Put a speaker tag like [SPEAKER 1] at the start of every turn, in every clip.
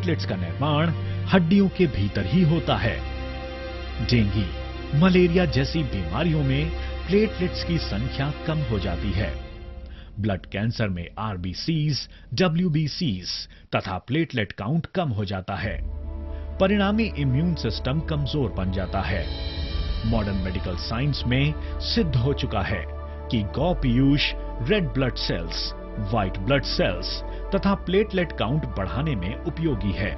[SPEAKER 1] Platelets का निर्माण हड्डियों के भीतर ही होता है। डेंगू, मलेरिया जैसी बीमारियों में प्लेटलेट्स की संख्या कम हो जाती है। ब्लड कैंसर में आरबीसीज, डब्ल्यूबीसीज तथा प्लेटलेट काउंट कम हो जाता है। परिणामी इम्यून सिस्टम कमजोर बन जाता है। मॉडर्न मेडिकल साइंस में सिद्ध हो चुका है कि गौ Piyush red blood cells, white blood cells तथा प्लेटलेट काउंट बढ़ाने में उपयोगी है।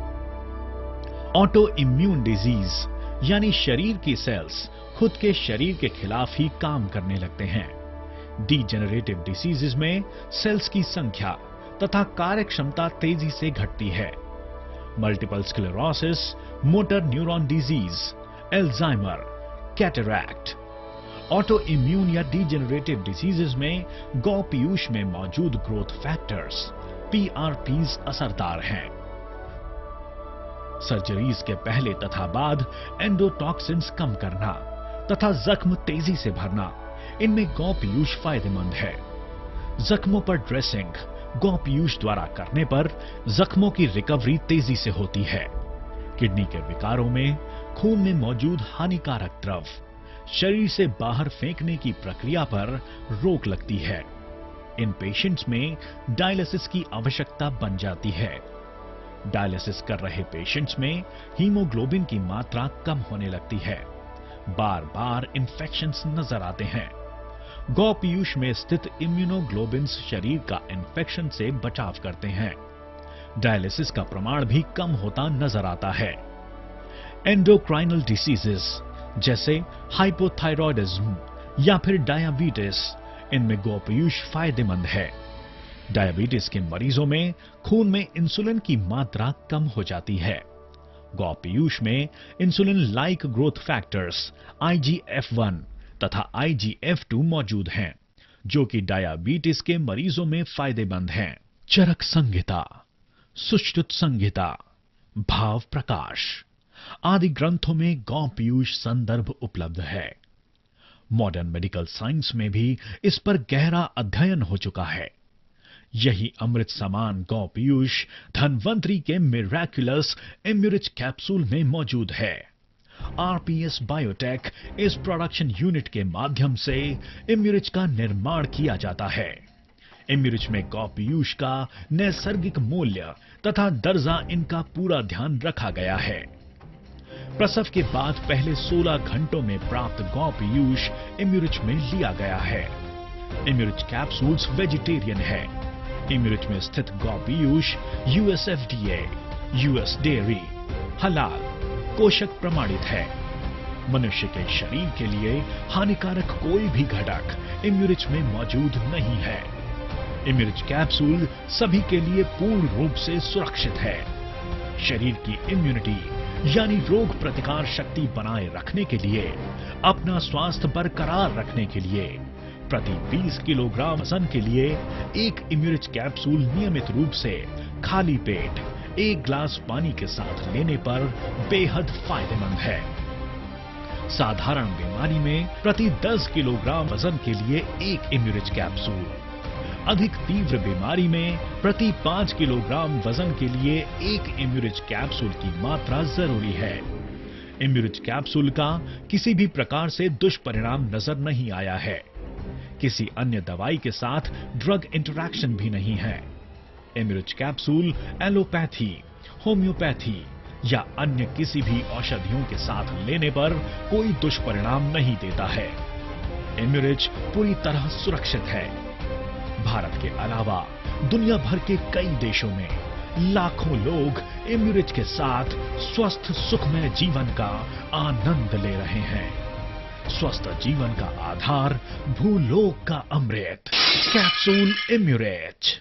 [SPEAKER 1] ऑटो इम्यून डिजीज यानी शरीर की सेल्स खुद के शरीर के खिलाफ ही काम करने लगते हैं। डीजेनरेटिव डिसीजेज में सेल्स की संख्या तथा कार्यक्षमता तेजी से घटती है। Multiple sclerosis, motor neuron disease, Alzheimer, cataract. Auto immune या डीजेनरेटिव डिजीजेज में गौ पीयूष में मौजूद ग्रोथ फैक्टर्स पीआरपीज असरदार हैं। सर्जरीज के पहले तथा बाद एंडोटॉक्सिन्स कम करना तथा जख्म तेजी से भरना, इनमें गौ पीयूष फायदेमंद है। जख्मों पर ड्रेसिंग गौ पीयूष द्वारा करने पर जख्मों की रिकवरी तेजी से होती है। किडनी के विकारों में खून में मौजूद हानिकारक द्रव शरीर से बाहर फेंकने की प्रक्रिया पर रोक लगती है। इन पेशेंट्स में डायलिसिस की आवश्यकता बन जाती है। डायलिसिस कर रहे पेशेंट्स में हीमोग्लोबिन की मात्रा कम होने लगती है। बार बार इन्फेक्शंस नजर आते हैं। गौ पीयूष में स्थित इम्यूनोग्लोबिन्स शरीर का इन्फेक्शन से बचाव करते हैं। डायलिसिस का प्रमाण भी कम होता नजर आता है। एंडोक्राइनल डिसीजेस जैसे हाइपोथायरॉयडिज्म या फिर डायबिटीज, इनमें गौ पीयूष फायदेमंद है। डायबिटीज के मरीजों में खून में इंसुलिन की मात्रा कम हो जाती है। गौ पीयूष में insulin like growth factors IGF-1 तथा IGF-2 मौजूद हैं, जो कि डायबिटीज के मरीजों में फायदेमंद हैं। चरक संहिता, सुश्रुत संहिता, भाव प्रकाश आदि ग्रंथों में गौ पीयूष संदर्भ उपलब्ध है। मॉडर्न मेडिकल साइंस में भी इस पर गहरा अध्ययन हो चुका है। यही अमृत समान गौ पीयूष धन्वंतरी के मिराक्युलस इम्यूरिच कैप्सूल में मौजूद है। आरपीएस बायोटेक इस प्रोडक्शन यूनिट के माध्यम से इम्यूरिच का निर्माण किया जाता है। इम्यूरिच में गौ पीयूष का नैसर्गिक मूल्य तथा दर्जा इनका पूरा ध्यान रखा गया है। प्रसव के बाद पहले 16 घंटों में प्राप्त गौ पीयूष इम्यूरिच में लिया गया है। इम्यूरिच कैप्सूल्स वेजिटेरियन है। इम्यूरिच में स्थित गौ पीयूष USFDA, US डेयरी, हलाल, पोषक प्रमाणित है। मनुष्य के शरीर के लिए हानिकारक कोई भी घटक इम्यूरिच में मौजूद नहीं है। इम्यूरिच कैप्सूल सभी के लिए पूर्ण रूप से सुरक्षित है। शरीर की इम्यूनिटी यानी रोग प्रतिकार शक्ति बनाए रखने के लिए, अपना स्वास्थ्य बरकरार रखने के लिए प्रति 20 किलोग्राम वजन के लिए एक इम्यूरिच कैप्सूल नियमित रूप से खाली पेट 1 गिलास पानी के साथ लेने पर बेहद फायदेमंद है। साधारण बीमारी में प्रति 10 किलोग्राम वजन के लिए एक इम्यूरिच कैप्सूल, अधिक तीव्र बीमारी में प्रति 5 किलोग्राम वजन के लिए एक इम्यूरिच कैप्सूल की मात्रा जरूरी है। इम्यूरिच कैप्सूल का किसी भी प्रकार से दुष्परिणाम नजर नहीं आया है। किसी अन्य दवाई के साथ ड्रग इंटरैक्शन भी नहीं है। इम्यूरिच कैप्सूल एलोपैथी, होम्योपैथी या अन्य किसी भी औषधियों के साथ लेने पर कोई दुष्परिणाम नहीं देता है। इम्यूरिच पूरी तरह सुरक्षित है। भारत के अलावा दुनिया भर के कई देशों में लाखों लोग इम्यूरिच के साथ स्वस्थ सुखमय जीवन का आनंद ले रहे हैं। स्वस्थ जीवन का आधार, भूलोक का अमृत, कैप्सूल इम्यूरिच।